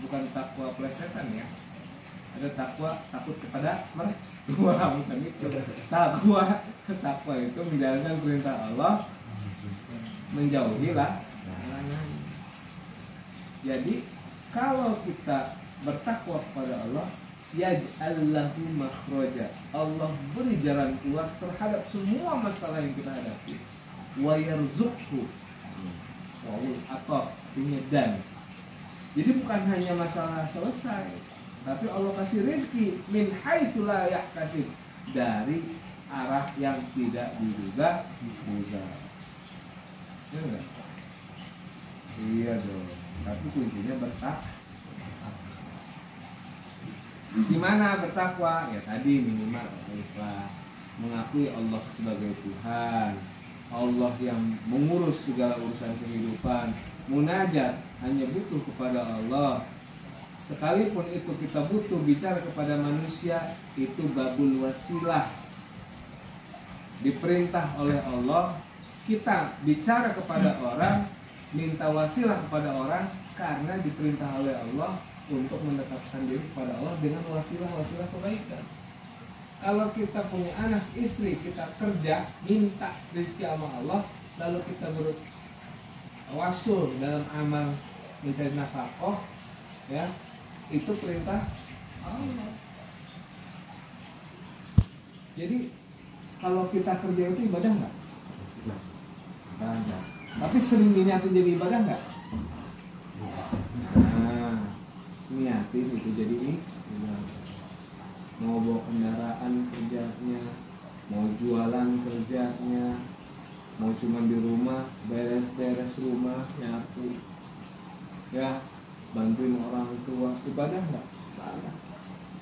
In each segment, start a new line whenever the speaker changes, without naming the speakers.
Bukan takwa plesetan ya. Ada takwa takut kepada mertua, bukan itu. Takwa itu menjalankan perintah Allah, menjauhi larangan. Jadi kalau kita bertakwa kepada Allah, yaj'allahu makhraja, Allah beri jalan keluar terhadap semua masalah yang kita hadapi. Wa yarzuqhu, atau dan. Jadi bukan hanya masalah selesai, tapi Allah kasih rezeki min haitsu la yahtasib, dari arah yang tidak diduga. Iya dong. Tapi kuncinya bertakwa. Gimana bertakwa? Ya tadi minimal mengakui Allah sebagai Tuhan, Allah yang mengurus segala urusan kehidupan. Munajat hanya butuh kepada Allah. Sekalipun itu kita butuh bicara kepada manusia, itu babul wasilah. Diperintah oleh Allah, kita bicara kepada orang, minta wasilah kepada orang karena diperintah oleh Allah untuk mendekatkan diri kepada Allah dengan wasilah-wasilah kebaikan. Kalau kita punya anak, istri, kita kerja, minta rezeki sama Allah, lalu kita berwasul dalam amal mencari nafkah, ya, itu perintah Allah. Jadi kalau kita kerja itu ibadah nggak? Ibadah. Tapi sering diniatin jadi ibadah nggak? Nah, niatin itu jadi ibadah. Mau bawa kendaraan kerjanya, mau jualan kerjanya, mau cuma di rumah beres-beres rumah, nyapu, ya, bantuin orang tua, ibadah nggak? Ibadah.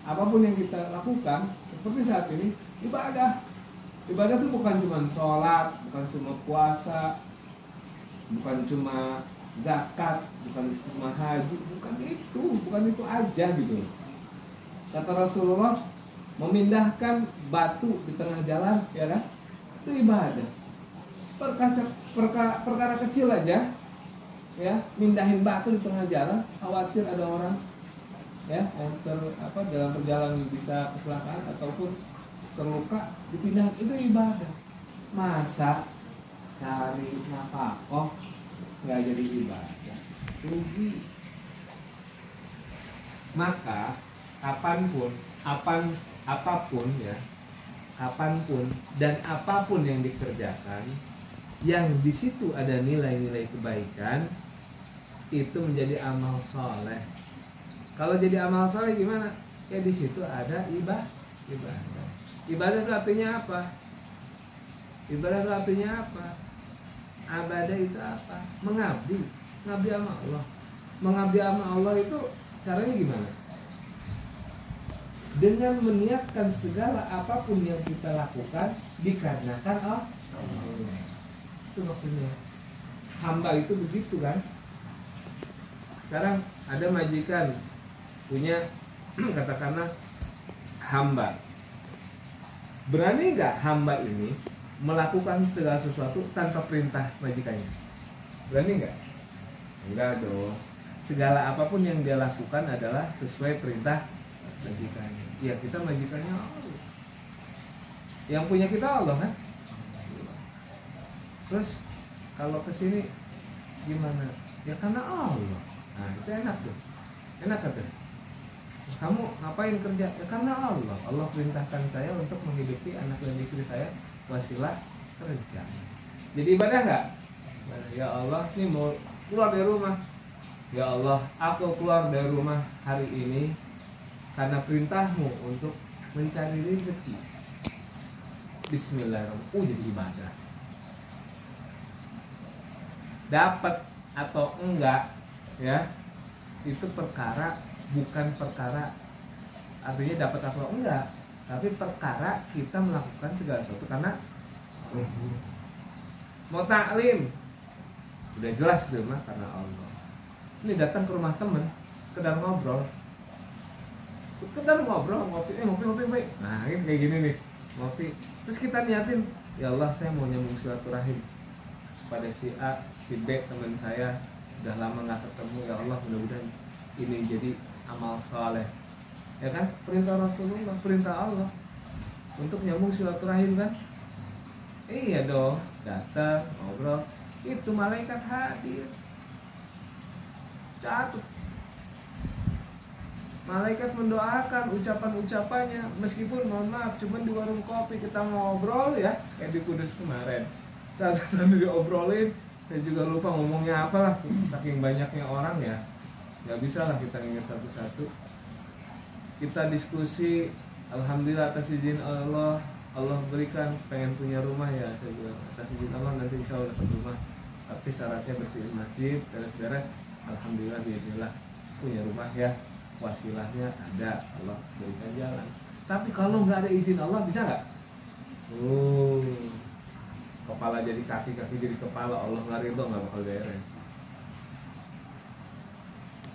Apapun yang kita lakukan seperti saat ini ibadah. Ibadah itu bukan cuma sholat, bukan cuma puasa, bukan cuma zakat, bukan cuma haji, bukan itu aja gitu. Kata Rasulullah, memindahkan batu di tengah jalan, ya kan? Itu ibadah. Perkara kecil aja, ya, mindahin batu di tengah jalan, khawatir ada orang, ya, yang dalam perjalanan bisa kecelakaan ataupun terluka, dipindah, itu ibadah. Masa cari nafkah nggak jadi ibadah? Rugi. Maka apapun dan apapun yang dikerjakan, yang di situ ada nilai-nilai kebaikan, itu menjadi amal soleh. Kalau jadi amal soleh gimana? Ya di situ ada ibadah. Ibadah itu artinya apa? Ibadah itu artinya apa? Ibadah itu apa? Mengabdi sama Allah. Mengabdi sama Allah itu caranya gimana? Dengan meniatkan segala apapun yang kita lakukan dikarenakan Allah. Itu maksudnya. Hamba itu begitu kan? Sekarang ada majikan punya katakanlah hamba. Berani nggak hamba ini melakukan segala sesuatu tanpa perintah majikannya? Berani nggak? Enggak dong. Segala apapun yang dia lakukan adalah sesuai perintah majikannya. Ya, kita majikannya Allah. Yang punya kita Allah kan? Terus kalau kesini gimana? Ya karena Allah. Nah itu enak tuh. Enak kan tuh? Kamu ngapain kerja? Ya karena Allah. Allah perintahkan saya untuk menghidupi anak dan istri saya, wasilah kerja. Jadi ibadah nggak? Ya Allah, ini mau keluar dari rumah. Ya Allah, aku keluar dari rumah hari ini karena perintahmu untuk mencari rezeki. Bismillahirrahmanirrahim. Jadi ibadah. Dapat atau enggak, ya, itu perkara, bukan perkara artinya dapat atau enggak, tapi perkara kita melakukan segala sesuatu karena mau taklim, udah jelas deh mah karena Allah. Ini datang ke rumah temen, sekedar ngobrol, ngopi, ngopi baik. Nah ini kayak gini nih, ngopi, Terus kita niatin, ya Allah saya mau nyambung silaturahim pada si A, si B teman saya udah lama nggak ketemu, ya Allah mudah-mudahan ini jadi amal saleh. Ya kan, perintah Rasulullah, perintah Allah untuk nyambung silaturahim kan. Iya dong, datang ngobrol, itu malaikat hadir, catat. Malaikat mendoakan ucapan-ucapannya, meskipun mohon maaf cuman di warung kopi kita ngobrol ya, kayak di Kudus kemarin. Satu diobrolin, saya juga lupa ngomongnya apa lah, saking banyaknya orang ya, nggak bisa lah kita ingat satu-satu. Kita diskusi, alhamdulillah atas izin Allah, Allah berikan pengen punya rumah ya, saya bilang atas izin Allah nanti insya Allah dapat rumah, tapi syaratnya bersihin masjid, beres-beres, alhamdulillah biarlah punya rumah ya, wasilahnya ada, Allah berikan jalan. Tapi kalau nggak ada izin Allah bisa nggak? Kepala jadi kaki, kaki jadi kepala, Allah nggak ridho nggak bakal beres.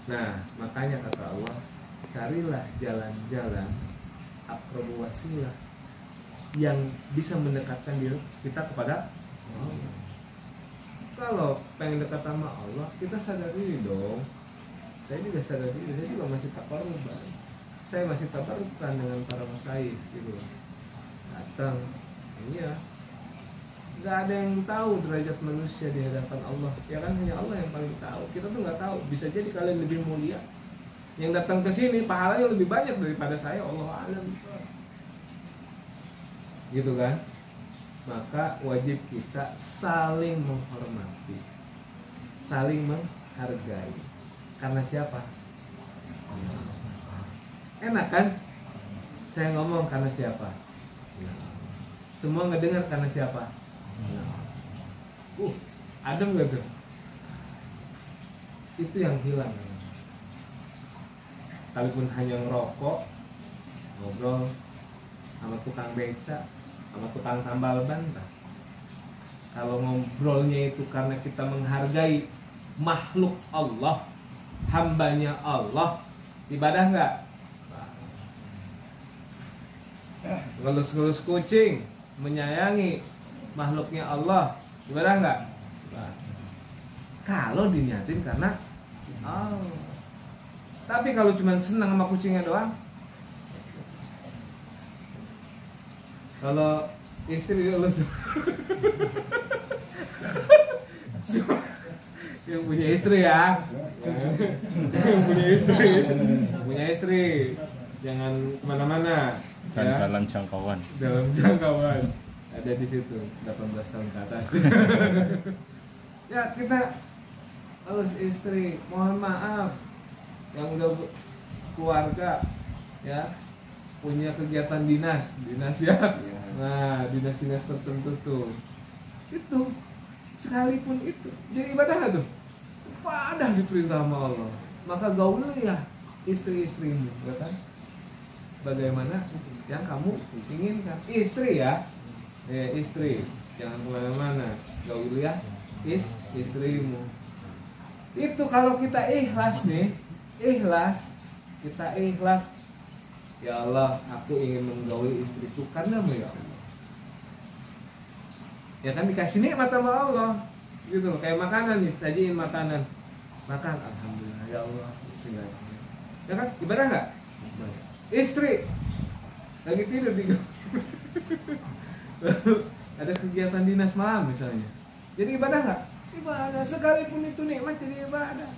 Nah makanya kata Allah, carilah jalan-jalan aqrabu wasilah yang bisa mendekatkan diri kita kepada Allah. Kalau pengen dekat sama Allah, kita sadar diri dong. Saya juga sadar diri, saya juga masih takarruban. Saya masih takarruban dengan para masyayikh gitu. Datang, iya. Nggak ada yang tahu derajat manusia di hadapan Allah. Ya kan hanya Allah yang paling tahu. Kita tuh nggak tahu. Bisa jadi kalian lebih mulia. Yang datang ke sini pahalanya lebih banyak daripada saya. Allah alam. Gitu kan? Maka wajib kita saling menghormati, saling menghargai. Karena siapa? Enak kan? Saya ngomong karena siapa? Semua ngedengar karena siapa? Adem gak tuh? Itu yang hilang. Sekalipun hanya ngerokok, ngobrol sama tukang beca, sama tukang tambal ban, kalau ngobrolnya itu karena kita menghargai makhluk Allah, hambanya Allah, ibadah nggak? Ngelus-ngelus kucing, menyayangi makhluknya Allah, ibadah nggak? Kalau diniatin karena Allah. Tapi kalau cuma senang sama kucingnya doang, kalau istri elus yang punya istri ya, yang punya istri jangan kemana-mana ya.
Dalam jangkauan
Ada di situ 18 tahun ke atas. Ya kita elus istri, mohon maaf yang udah keluarga ya, punya kegiatan dinas ya. Nah dinas tertentu tuh, itu sekalipun itu jadi ibadah tuh, ibadah diperintah sama Allah. Maka gaulilah istri-istrimu, ya kan? Bagaimana yang kamu inginkan, istri ya, istri jangan kemana-mana, gaulilah istrimu. Itu kalau kita ikhlas nih, kita ikhlas. Ya Allah, aku ingin menggauli istriku karenamu ya Allah. Ya kan dikasih nikmat sama Allah, gitu loh. Kayak makanan nih, sajiin makanan, makan, alhamdulillah ya Allah, bismillah. Ya kan, ibadah nggak? Istri lagi tidur di ada kegiatan dinas malam misalnya, jadi ibadah nggak? Ibadah, sekalipun itu nikmat jadi ibadah.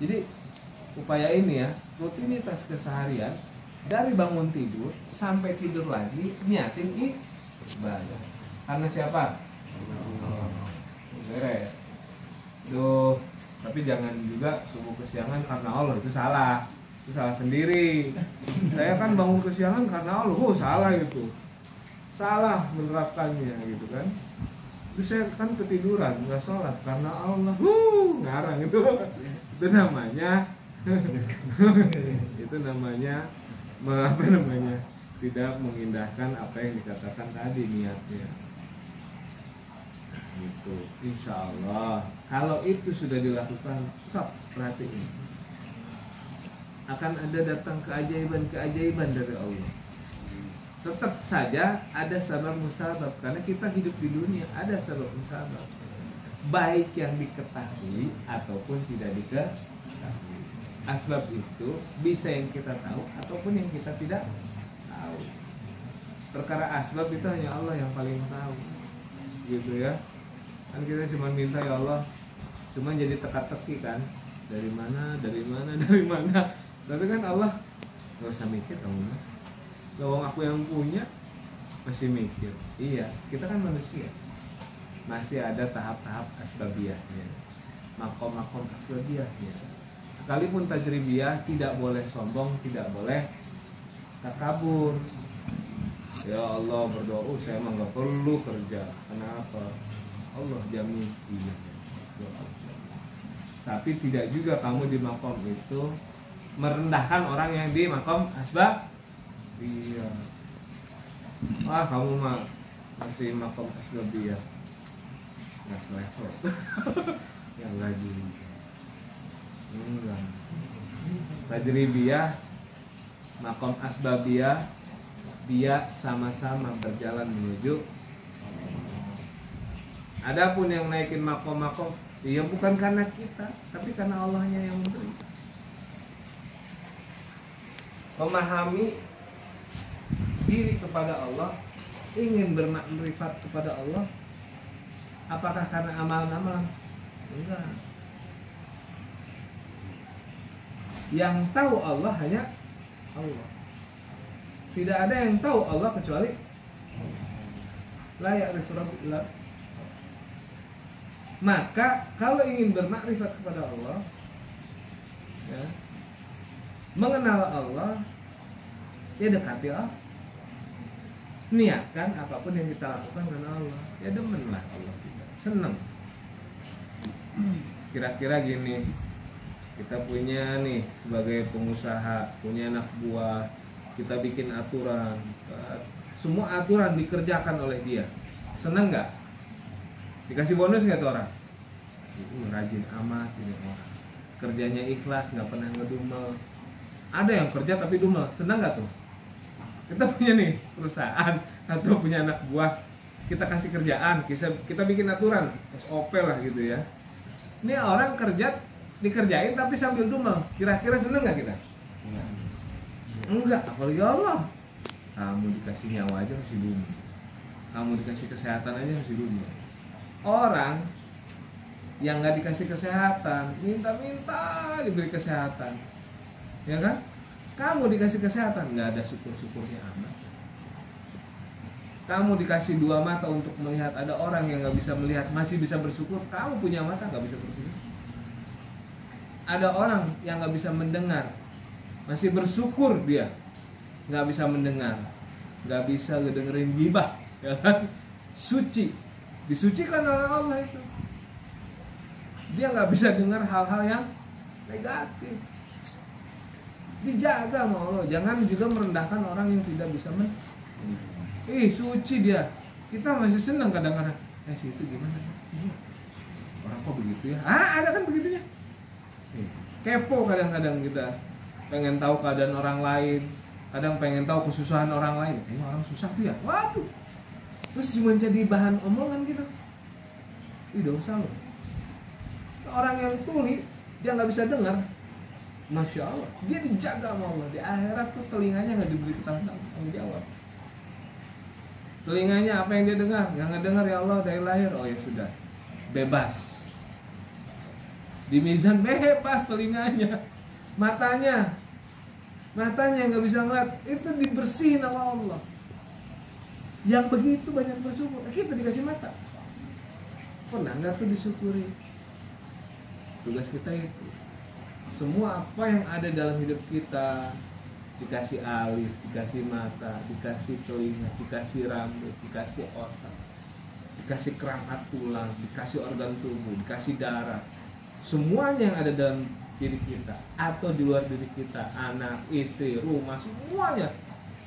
Jadi upaya ini ya, rutinitas keseharian dari bangun tidur sampai tidur lagi niatin ibadah. Karena siapa? Beres. Duh, tapi jangan juga subuh kesiangan karena Allah, itu salah. Itu salah sendiri. Saya kan bangun kesiangan karena Allah, salah itu. Salah menerapkannya gitu kan. Terus saya kan ketiduran, nggak sholat karena Allah, ngarang itu namanya itu namanya apa namanya, tidak mengindahkan apa yang dikatakan tadi niatnya. Gitu. Insya Allah kalau itu sudah dilakukan, perhatiin, akan ada datang keajaiban dari Allah. tetap saja ada sabab musabab, karena kita hidup di dunia ada sabab musabab, baik yang diketahui ataupun tidak diketahui. Asbab itu bisa yang kita tahu ataupun yang kita tidak tahu. Perkara asbab itu hanya Allah yang paling tahu, gitu ya. Kan kita cuma minta, ya Allah, cuma jadi teka-teki kan, dari mana. Tapi kan Allah nggak usah mikir kamu, lawang aku yang punya masih mikir. Iya, kita kan manusia, masih ada tahap-tahap asbabiyahnya, makom-makom asbabiyahnya. Sekalipun tajribiyah, tidak boleh sombong, tidak boleh takabur. Ya Allah, berdoa, saya emang nggak perlu kerja. Kenapa? Allah jamin. Iya. Tapi tidak juga kamu di makom itu merendahkan orang yang di makom asbab. Iya. Wah, kamu mah masih makom asbabiyah, nggak selevel. Yang lagi enggak. Tajribiyah, makom asbabiyah, dia sama-sama berjalan menuju. Adapun yang naikin makom-makom, iya bukan karena kita, tapi karena Allahnya yang memberi. Memahami diri kepada Allah, ingin bermakrifat kepada Allah, apakah karena amalan-amalan? Enggak. Yang tahu Allah hanya Allah. Tidak ada yang tahu Allah kecuali la ya'rifu illa. Maka kalau ingin bermakrifat kepada Allah, ya, mengenal Allah, ya dekati Allah. Niatkan apapun yang kita lakukan karena Allah. Ya demenlah Allah kita, senang. Kira-kira gini, kita punya nih sebagai pengusaha, punya anak buah, kita bikin aturan, semua aturan dikerjakan oleh dia. Senang nggak? Dikasih bonus nggak tuh orang? Rajin amat ini orang, kerjanya ikhlas, nggak pernah ngedumel. Ada yang kerja tapi dumel, senang nggak tuh? Kita punya nih perusahaan atau punya anak buah, kita kasih kerjaan, kita bikin aturan SOP lah gitu ya. Ini orang kerja dikerjain tapi sambil dumel, kira-kira seneng nggak kita? Enggak, apalagi Allah. Kamu dikasih nyawa aja masih dumel, kamu dikasih kesehatan aja masih dumel. Orang yang nggak dikasih kesehatan, minta-minta diberi kesehatan, ya kan? Kamu dikasih kesehatan, nggak ada syukur-syukurnya amat. Kamu dikasih dua mata untuk melihat, ada orang yang nggak bisa melihat masih bisa bersyukur. Kamu punya mata nggak bisa bersyukur. Ada orang yang nggak bisa mendengar masih bersyukur, dia nggak bisa mendengar, nggak bisa ngedengerin gibah, ya kan? Suci, disucikan oleh Allah itu. Dia nggak bisa dengar hal-hal yang negatif, dijaga sama Allah. Jangan juga merendahkan orang yang tidak bisa suci dia. Kita masih senang kadang-kadang, situ gimana? Orang kok begitu ya? Ada kan begitunya. Kepo kadang-kadang kita, pengen tahu keadaan orang lain, kadang pengen tahu kesusahan orang lain. Ini orang susah tuh ya, waduh. Terus cuma jadi bahan omongan gitu. Dosa loh. Orang yang tuli, dia nggak bisa dengar, Masya Allah, dia dijaga sama Allah. Di akhirat tuh telinganya nggak diberi tanggung jawab. Telinganya apa yang dia dengar, nggak ngedengar, ya Allah dari lahir, oh ya sudah, bebas. Di mizan bebas telinganya. Matanya nggak bisa ngeliat, itu dibersihin sama Allah. Yang begitu banyak bersyukur. Kita dikasih mata, pernah nggak tuh disyukuri? Tugas kita itu, semua apa yang ada dalam hidup kita, dikasih alis, dikasih mata, dikasih telinga, dikasih rambut, dikasih otak, dikasih kerangkat tulang, dikasih organ tubuh, dikasih darah. Semuanya yang ada dalam diri kita atau di luar diri kita, anak, istri, rumah, semuanya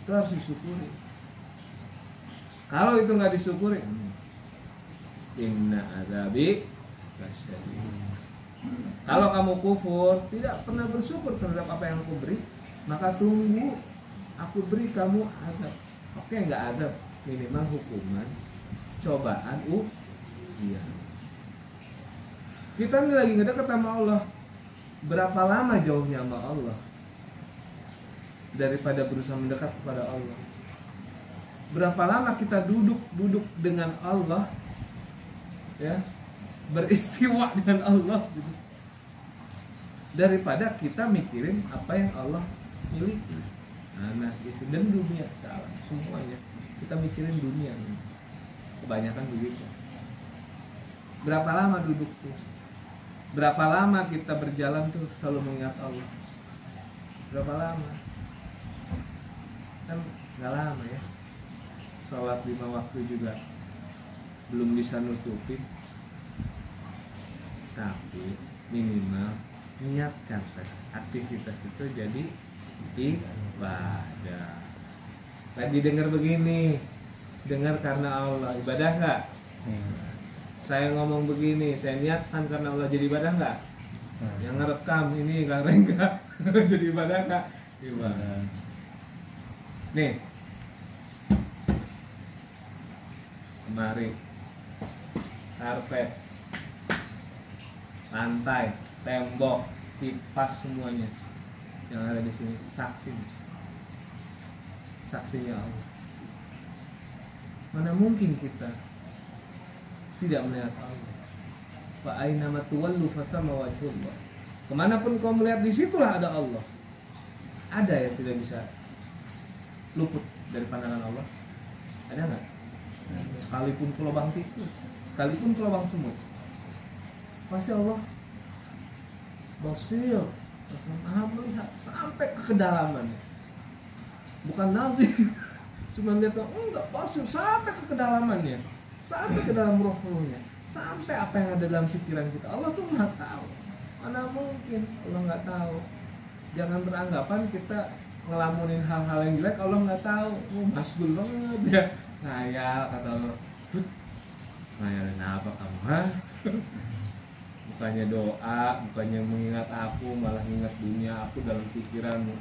itu harus disyukuri. Kalau itu nggak disyukuri, inna azabi lasyadid. Kalau kamu kufur, tidak pernah bersyukur terhadap apa yang aku beri, maka tunggu aku beri kamu azab. Oke, nggak ada minimal hukuman, cobaan, ujian. Kita nih lagi ngedekat sama Allah. Berapa lama jauhnya sama Allah daripada berusaha mendekat kepada Allah? Berapa lama kita duduk dengan Allah, ya, beristiwa dengan Allah gitu, daripada kita mikirin apa yang Allah miliki, anak, istri, dan dunia, salah semuanya. Kita mikirin dunia, kebanyakan begitu. Berapa lama duduk tuh? Berapa lama kita berjalan tuh selalu mengingat Allah? Berapa lama? Kan nggak lama ya. Sholat 5 waktu juga belum bisa nutupin. Tapi minimal niatkan aktivitas itu jadi ibadah. Lagi dengar begini, dengar karena Allah, ibadah nggak? Saya ngomong begini, saya niatkan karena Allah, jadi ibadah nggak? Yang ngerekam ini karena enggak jadi ibadah nggak? Ibadah. Nih, kemari, karpet, lantai, tembok, kipas, semuanya yang ada di sini saksinya Allah. Mana mungkin kita tidak melihat Allah? Wa aina ma tuwallu fatama wajhullah. Kemanapun kau melihat, disitulah ada Allah. Ada yang tidak bisa luput dari pandangan Allah? Ada nggak? Sekalipun ke lubang tikus, sekalipun ke lubang semut, pasti Allah basir, Maha melihat sampai ke kedalaman. Bukan nabi, cuma lihat, enggak, basir sampai ke kedalamannya, sampai ke dalam roh-rohnya, sampai apa yang ada dalam pikiran kita. Allah tuh nggak tahu. Mana mungkin Allah nggak tahu? Jangan beranggapan kita ngelamunin hal-hal yang jelek Allah nggak tahu. Masgul banget ya, ngayal, kata Allah. Ngayalin apa kamu? Hah? Bukannya doa, bukannya mengingat aku, malah ingat dunia aku dalam pikiranmu.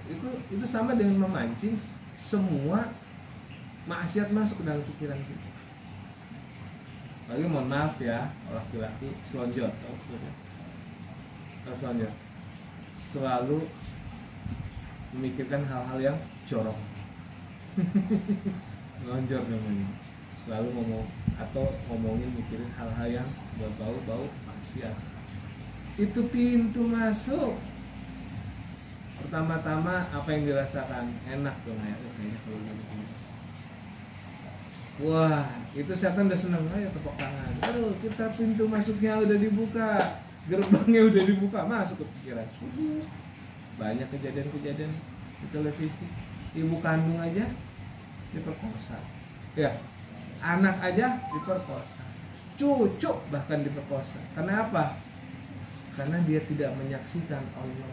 Itu sama dengan memancing semua maksiat masuk ke dalam pikiran kita. Lagi mohon maaf ya, laki-laki selonjor, selonjor, selalu memikirkan hal-hal yang jorok. Lonjor namanya, selalu ngomong atau ngomongin, mikirin hal-hal yang berbau-bau maksiat. Itu pintu masuk. Pertama-tama apa yang dirasakan? Enak tuh, kayaknya kalau gitu. Wah, itu setan udah seneng, ayo tepuk tangan. Aduh, kita pintu masuknya udah dibuka, gerbangnya udah dibuka, masuk ke pikiran. Banyak kejadian-kejadian di televisi. Ibu kandung aja diperkosa, ya, anak aja diperkosa, cucu bahkan diperkosa. Kenapa? Karena dia tidak menyaksikan Allah.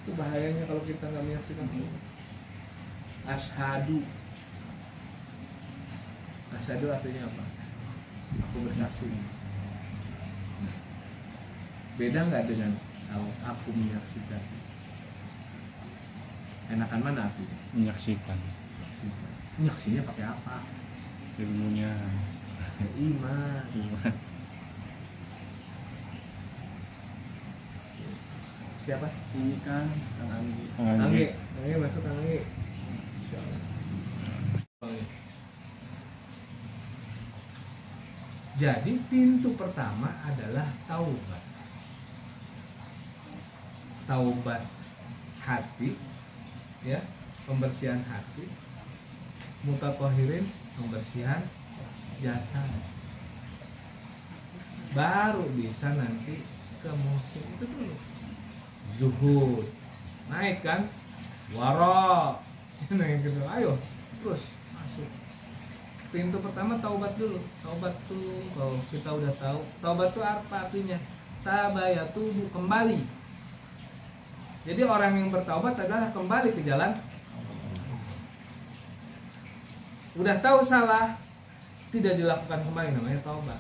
Itu bahayanya kalau kita nggak menyaksikan Allah. Asyhadu artinya apa? Aku bersaksi. Beda nggak dengan aku menyaksikan? Enakan mana aku?
Menyaksikan.
Menyaksinya pakai apa?
Ilmunya.
Iman. Siapa?
Sini kan Kang Anggi.
Anggi masuk Anggi. Jadi pintu pertama adalah taubat. Taubat hati, ya, pembersihan hati. Mutatahirin, pembersihan jasad. Baru bisa nanti ke muhsin. Itu dulu. Zuhud, naik kan, wara, naik gitu, ayo terus masuk. Pintu pertama taubat dulu. Taubat tuh kalau kita udah tahu, taubat tuh apa artinya? Tabayatubu, kembali. Jadi orang yang bertaubat adalah kembali ke jalan. Udah tahu salah, tidak dilakukan kembali, namanya taubat.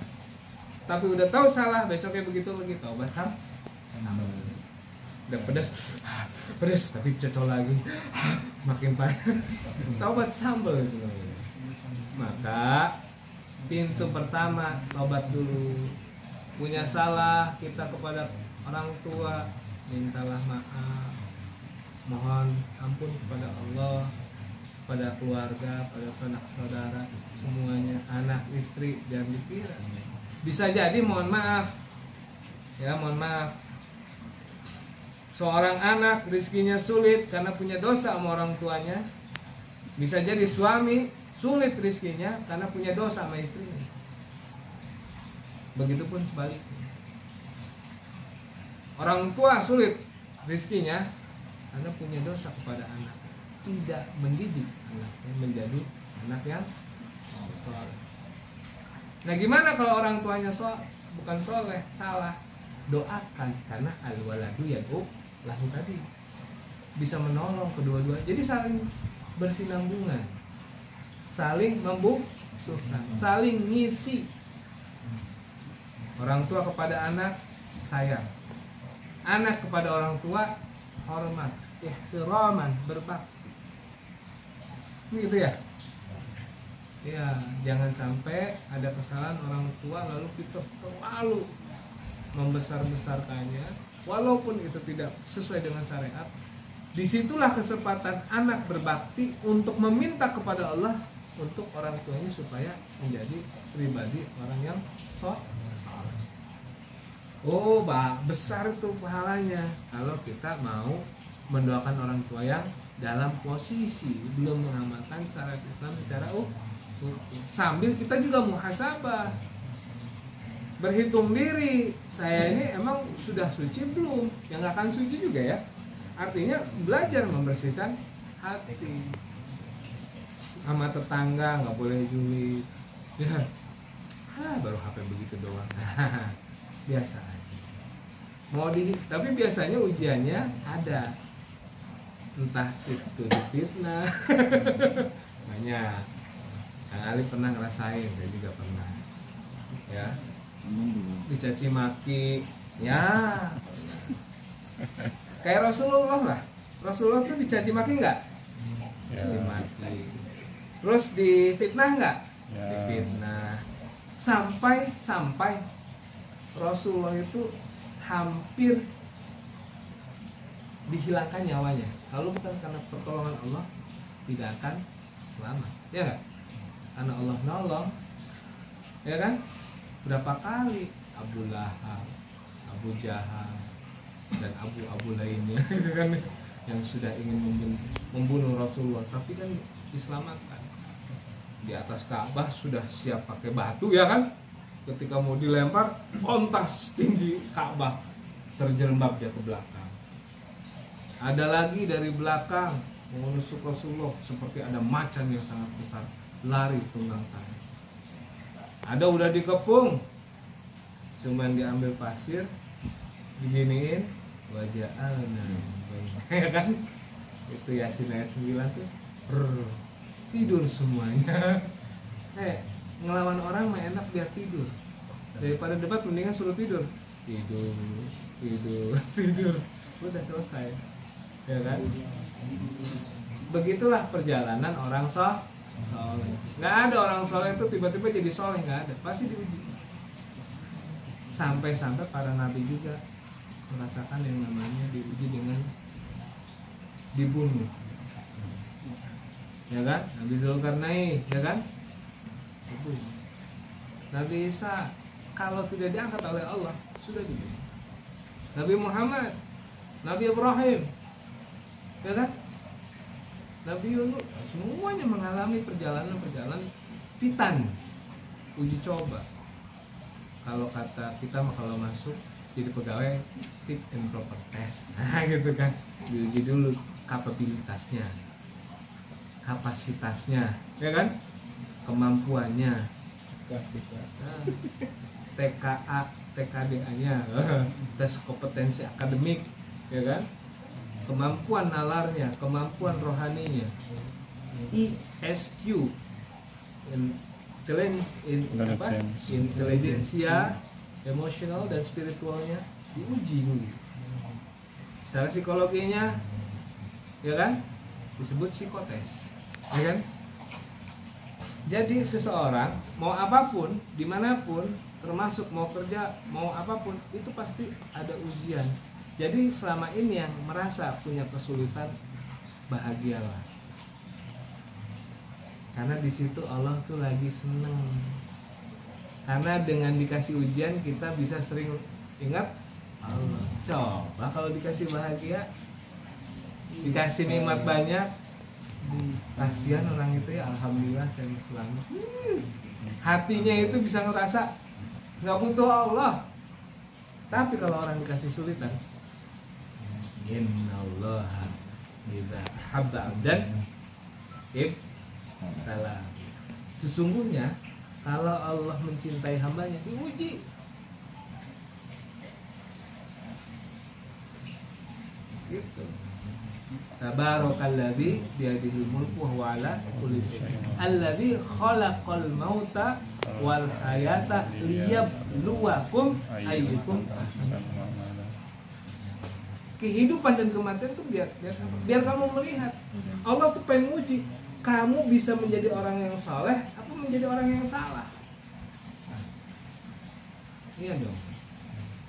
Tapi udah tahu salah, besoknya begitu lagi taubat kan? udah pedas tapi cocok lagi, makin panas. Taubat sambal itu namanya. Maka pintu pertama taubat dulu. Punya salah kita kepada orang tua, mintalah maaf, mohon ampun kepada Allah, pada keluarga, pada sanak saudara, semuanya, anak, istri, jangan dikira. Bisa jadi mohon maaf, ya mohon maaf. Seorang anak rezekinya sulit karena punya dosa sama orang tuanya. Bisa jadi suami sulit rezekinya karena punya dosa sama istrinya. Begitupun sebaliknya. Orang tua sulit rezekinya karena punya dosa kepada anak, tidak mendidik anaknya menjadi anak yang soleh. Nah gimana kalau orang tuanya bukan soleh, salah? Doakan, karena al-waladu yad'u lahu tadi, bisa menolong kedua-dua. Jadi saling bersinambungan, saling membutuhkan, saling ngisi. Orang tua kepada anak sayang, anak kepada orang tua hormat, ihtiraman, berbakti. Gitu ya. Ya, jangan sampai ada kesalahan orang tua lalu kita terlalu membesar-besarkannya, walaupun itu tidak sesuai dengan syariat. Disitulah kesempatan anak berbakti untuk meminta kepada Allah untuk orang tuanya supaya menjadi pribadi orang yang soleh. Oh, besar itu pahalanya kalau kita mau mendoakan orang tua yang dalam posisi belum mengamalkan syariat Islam secara sambil kita juga muhasabah, berhitung diri, saya ini emang sudah suci belum? Yang nggak akan suci juga ya. Artinya belajar membersihkan hati. Sama tetangga nggak boleh julid. Ya, baru HP begitu doang. Biasa aja. Tapi biasanya ujiannya ada. Entah itu difitnah. Banyak. Kang Ali pernah ngerasain, saya juga pernah. Ya. Dicaci maki. Ya. Kayak Rasulullah lah. Rasulullah tuh dicaci maki enggak? Dicaci maki. Terus difitnah enggak?
Ya.
Difitnah. Sampai Rasulullah itu hampir dihilangkan nyawanya. Kalau bukan karena pertolongan Allah, tidak akan selamat. Ya enggak? Karena Allah nolong. Ya kan? Berapa kali Abu Lahab, Abu Jahal, dan abu-abu lainnya gitu kan, yang sudah ingin membunuh Rasulullah, tapi kan diselamatkan. Di atas Ka'bah sudah siap pakai batu ya kan, ketika mau dilempar kontas tinggi Ka'bah terjerembab jatuh ke belakang. Ada lagi dari belakang menusuk Rasulullah seperti ada macan yang sangat besar, lari tunggang tangan. Ada udah dikepung, cuman diambil pasir, diginiin, waja'alna ya kan, itu Yasin ayat 9 tuh tidur semuanya. Ngelawan orang mah enak biar tidur, daripada debat mendingan suruh tidur, udah selesai ya kan. Begitulah perjalanan orang soleh. Nggak ada orang soleh itu tiba-tiba jadi soleh, nggak ada, pasti diuji. Sampai-sampai para nabi juga merasakan yang namanya diuji dengan dibunuh, ya kan? Nabi Zulkarnain, ya kan? Nabi Isa kalau tidak diangkat oleh Allah sudah dibunuh. Nabi Muhammad, Nabi Ibrahim, ya kan? Nabi Yunus, semuanya mengalami perjalanan fitan, uji coba. Kalau kata kita mah kalau masuk jadi pegawai fit and proper test, nah gitu kan, diuji dulu kapabilitasnya, kapasitasnya, ya kan, kemampuannya, TKA, TKDA-nya, tes kompetensi akademik, ya kan, kemampuan nalarnya, kemampuan rohaninya, ISQ, intelijensia, emosional dan spiritualnya diuji dulu. Secara psikologinya, ya kan, disebut psikotes, ya kan. Jadi seseorang mau apapun, dimanapun, termasuk mau kerja, mau apapun, itu pasti ada ujian. Jadi selama ini yang merasa punya kesulitan, bahagialah. Karena di situ Allah tuh lagi seneng. Karena dengan dikasih ujian kita bisa sering ingat Allah. Coba kalau dikasih bahagia, dikasih nikmat banyak, kasihan orang itu ya, alhamdulillah saya selamat. Hatinya itu bisa ngerasa nggak butuh Allah. Tapi kalau orang dikasih sulitan, innallaha idza habba 'abdan ibtalah. Sesungguhnya kalau Allah mencintai hambanya, diuji. Gitu. Tabarakalladzi biyadihil mulku wa huwa ala kulli syai'in. Alladzi khalaqal mauta wal hayata liyabluwakum ayyukum ahsanu amala. Kehidupan dan kematian itu biar kamu melihat. Allah tuh pengen uji kamu bisa menjadi orang yang saleh atau menjadi orang yang salah. Iya dong.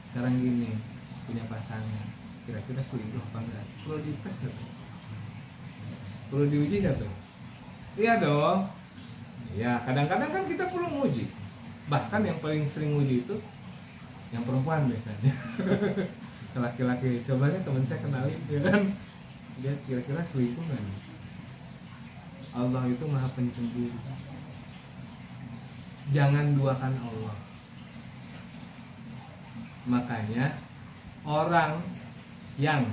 Sekarang gini, punya pasangan, kira-kira selingkuh apa enggak? Perlu dites nggak tuh? Perlu diuji nggak tuh? Iya dong. Ya kadang-kadang kan kita perlu menguji. Bahkan yang paling sering uji itu yang perempuan biasanya. Laki-laki, coba nih teman saya kenalin, ya kan? Dia kira-kira selingkuh nggak nih? Allah itu maha pencemburu. Jangan duakan Allah. Makanya orang yang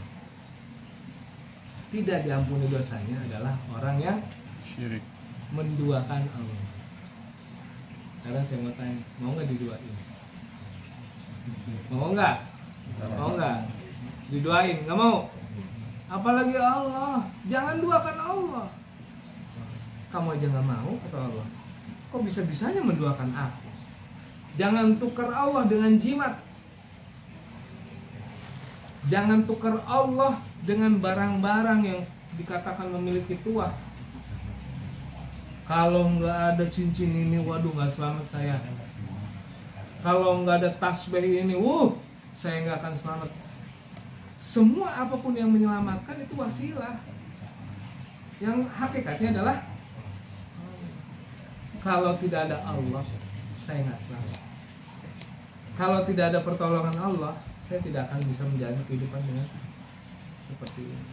tidak diampuni dosanya adalah orang yang
Syirik.
menduakan Allah. Sekarang saya mau tanya, mau nggak diduain? Mau nggak? Mau nggak? Diduain? Nggak mau? Apalagi Allah. Jangan duakan Allah. Kamu aja nggak mau, kata Allah. Kok bisa-bisanya menduakan aku? Jangan tukar Allah dengan jimat. Jangan tukar Allah dengan barang-barang yang dikatakan memiliki tuah. Kalau nggak ada cincin ini, waduh nggak selamat saya. Kalau nggak ada tasbih ini, saya nggak akan selamat. Semua apapun yang menyelamatkan itu wasilah. Yang hakikatnya adalah kalau tidak ada Allah, saya nggak selamat. Kalau tidak ada pertolongan Allah, saya tidak akan bisa menjalani kehidupan dengan seperti ini.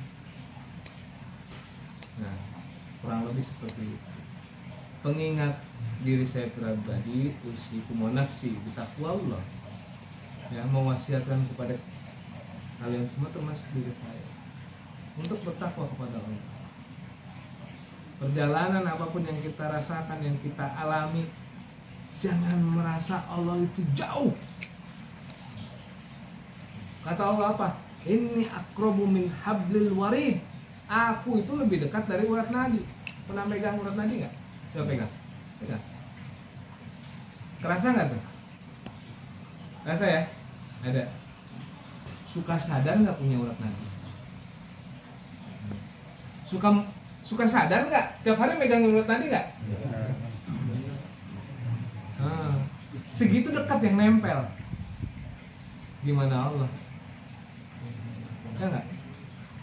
Nah, kurang lebih seperti itu. Pengingat diri saya pribadi, usikum wa nafsi bittaqwa Allah. Ya, mewasiatkan kepada kalian semua termasuk diri saya untuk bertakwa kepada Allah. Perjalanan apapun yang kita rasakan, yang kita alami, jangan merasa Allah itu jauh. Kata Allah apa? Inni aqrabu min hablil warid. Aku itu lebih dekat dari urat nadi. Pernah pegang urat nadi nggak? Coba pegang. Pegang. Kerasa nggak tuh? Kerasa ya? Ada. Suka sadar nggak punya urat nadi? Suka sadar nggak? Tiap hari megang urat nadi nggak? Segitu dekat yang nempel. Gimana Allah? Ya nggak?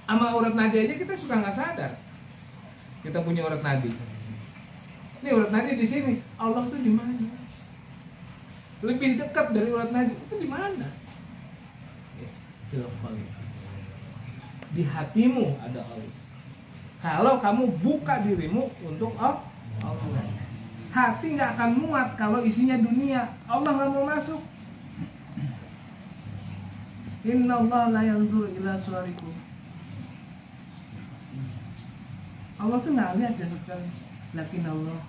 Sama urat nadi aja kita suka nggak sadar. Kita punya urat nadi. Ini urat nadi di sini. Allah tuh di mana? Lebih dekat dari urat nadi itu di mana? Di hatimu ada Allah. Kalau kamu buka dirimu untuk Allah, hati nggak akan muat kalau isinya dunia. Allah nggak mau masuk. Innallaha la yanzuru ila suwarikum. Allah tuh nggak lihat jasad kalian, lakin Allah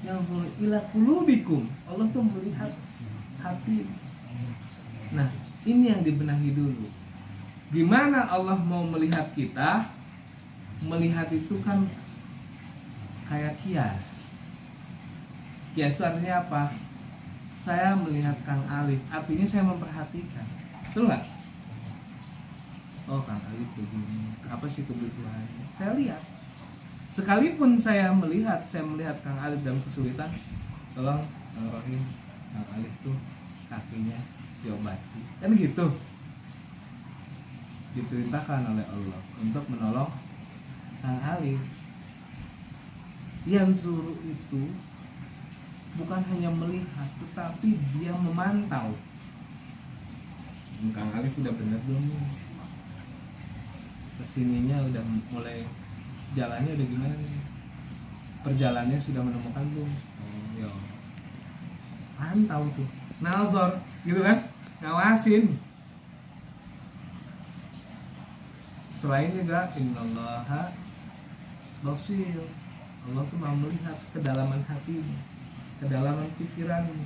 yanzuru ila qulubikum. Allah tuh melihat hati. Nah, ini yang dibenahi dulu. Gimana Allah mau melihat kita? Melihat itu kan kayak kias. Kias itu artinya apa? Saya melihat Kang Alif, artinya saya memperhatikan. Betul nggak?
oh Kang Alif begini, apa sih kebutuhannya, saya lihat. Sekalipun saya melihat Kang Alif dalam kesulitan, tolong Kang Rohim, Kang Alif tuh kakinya diobati, kan gitu. Diperintahkan oleh Allah untuk menolong Kang Alif. Yang suruh itu bukan hanya melihat, tetapi dia memantau. Kang Alif udah bener belum nih? Kesininya udah mulai, jalannya udah gimana nih? Perjalanannya sudah menemukan belum? Oh ya, pantau tuh, nazar gitu kan, ngawasin. Selain juga innallaha basir, Allah tuh mau melihat kedalaman hatimu, kedalaman pikiranmu,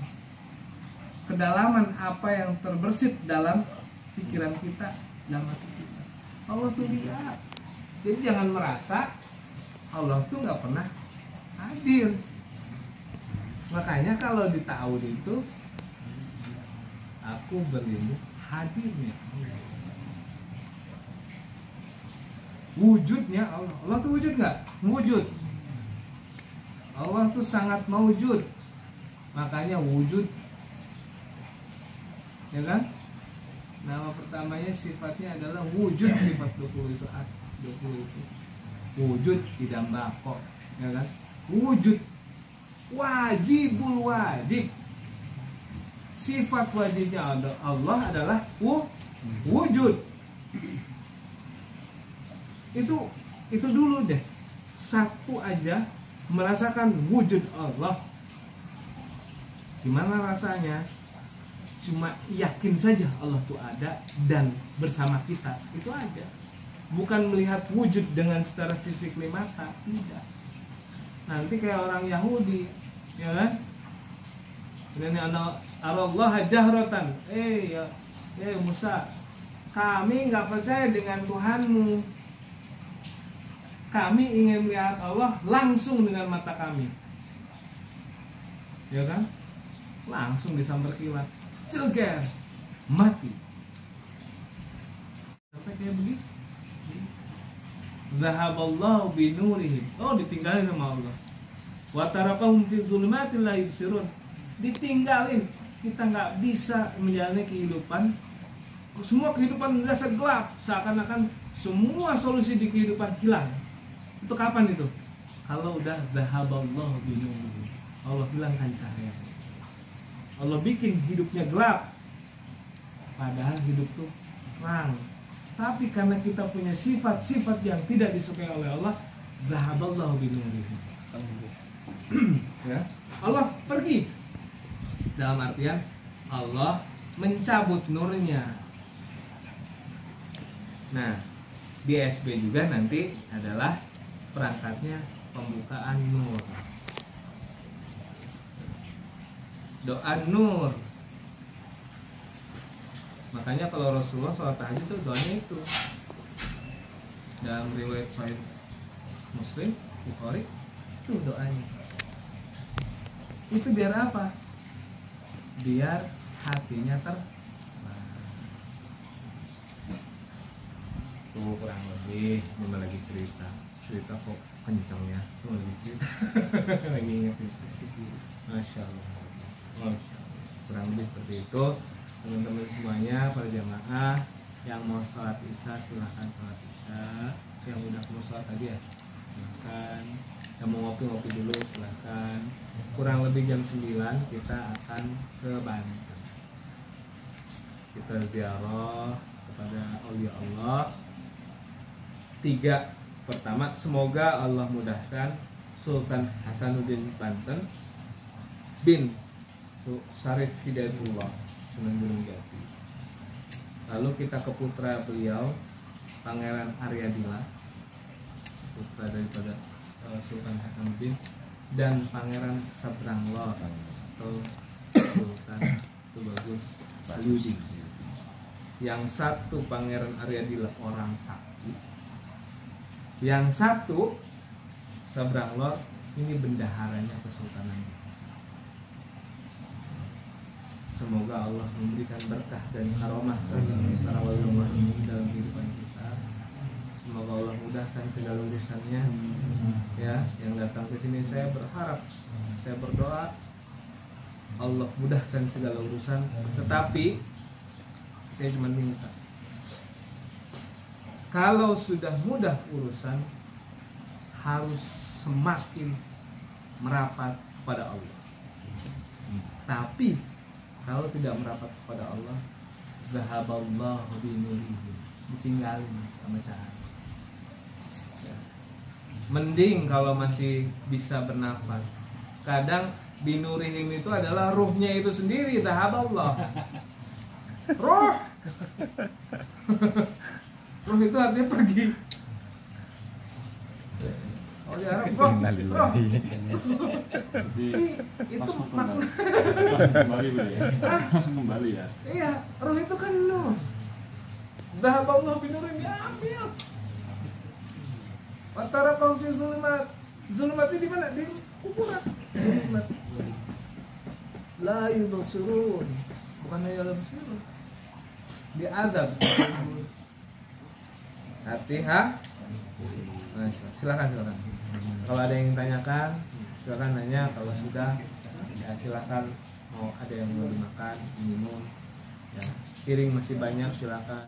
kedalaman apa yang terbersit dalam pikiran kita, dalam hati kita. Allah tuh lihat. Jadi jangan merasa Allah tuh nggak pernah hadir. Makanya kalau di ta'awud itu, aku berlindung hadirnya Allah, wujudnya Allah. Allah tuh wujud nggak? Wujud. Allah tuh sangat mewujud. Makanya wujud, ya kan? Nama pertamanya sifatnya adalah wujud. Sifat 20 itu 20 itu wujud, tidak bako, ya kan? Wujud, wajibul wajib. Sifat wajibnya Allah adalah wujud. Itu dulu deh. Satu aja merasakan wujud Allah. Gimana rasanya? Cuma yakin saja Allah tuh ada dan bersama kita, itu aja. Bukan melihat wujud dengan secara fisik mata, tidak. Nanti kayak orang Yahudi, ya kan? Ini Allah jahratan. Musa, kami nggak percaya dengan Tuhanmu. Kami ingin melihat Allah langsung dengan mata kami, ya kan? Langsung disambar kilat, celger, mati. Sampai kayak begitu. Zahaballahu binurihim. Oh, ditinggalin sama Allah. Wa tarakahum fi dzulumatin la yubsirun. Ditinggalin. Kita nggak bisa menjalani kehidupan. Semua kehidupan merasa gelap, seakan-akan semua solusi di kehidupan hilang. Itu kapan itu? Kalau udah zahaballahu binurihim, Allah hilangkan cahaya. Allah bikin hidupnya gelap, padahal hidup tuh terang. Tapi karena kita punya sifat-sifat yang tidak disukai oleh Allah, zahaballahu binurihim. Ya, Allah pergi. Dalam artian Allah mencabut nurnya. Nah, di SB juga nanti adalah perangkatnya pembukaan nur. Doa nur. Makanya kalau Rasulullah sholat tahajud itu doanya itu. Dalam riwayat Sahih Muslim, Bukhari, itu doanya. Itu biar apa? Biar hatinya tuh kurang lebih. Ini lagi cerita kok kencang ya. Tuh lagi cerita. Lagi inget itu sih. Masya Allah. Kurang lebih seperti itu. Teman-teman semuanya, para jamaah yang mau sholat isya silahkan sholat isya. Yang udah mau sholat tadi ya silahkan. Yang mau ngopi-ngopi dulu silahkan. Kurang lebih jam 9 kita akan ke Banten. Kita ziarah kepada aulia Allah. 3. Pertama, semoga Allah mudahkan Sultan Hasanuddin Banten bin Syarif Hidayatullah Sunan Gunung Jati. Lalu kita ke putra beliau, Pangeran Aryadila, putra daripada Sultan Hasanuddin, dan Pangeran Sabranglor atau Sultan Tubagus Yudi. Yang satu Pangeran Aryadila orang sakti, yang satu Sabranglor ini bendaharanya kesultanan. Semoga Allah memberikan berkah dan karomah bagi para wali Allah ini dalam kehidupan kita. Semoga Allah mudahkan segala urusannya. Ya, yang datang ke sini saya berharap, saya berdoa Allah mudahkan segala urusan. Tetapi saya cuma minta, kalau sudah mudah urusan harus semakin merapat kepada Allah. Tapi kalau tidak merapat kepada Allah, zahaballahu binurihi, ditinggalin sama cahaya. Ya. Mending kalau masih bisa bernafas. Kadang binurihim itu adalah ruhnya itu sendiri, zahaballah. Ruh. Ruh itu artinya pergi. Oh ya, roh.
Jadi
Itu
langsung
makna.
kembali Bu ya. Langsung kembali ya.
Iya, roh itu kan nur. Zahaballahu binurin, diambil. Watara kaum fi zulumat. Zulumat itu di mana? Di kuburan. Zulumat. La yubsirun. Bukan la yubsirun. Di azab. Hati-hati. Nah, silakan. Kalau ada yang tanyakan, silakan nanya. Kalau sudah, ya silakan. Mau ada yang mau dimakan, minum, ya piring masih banyak, silakan.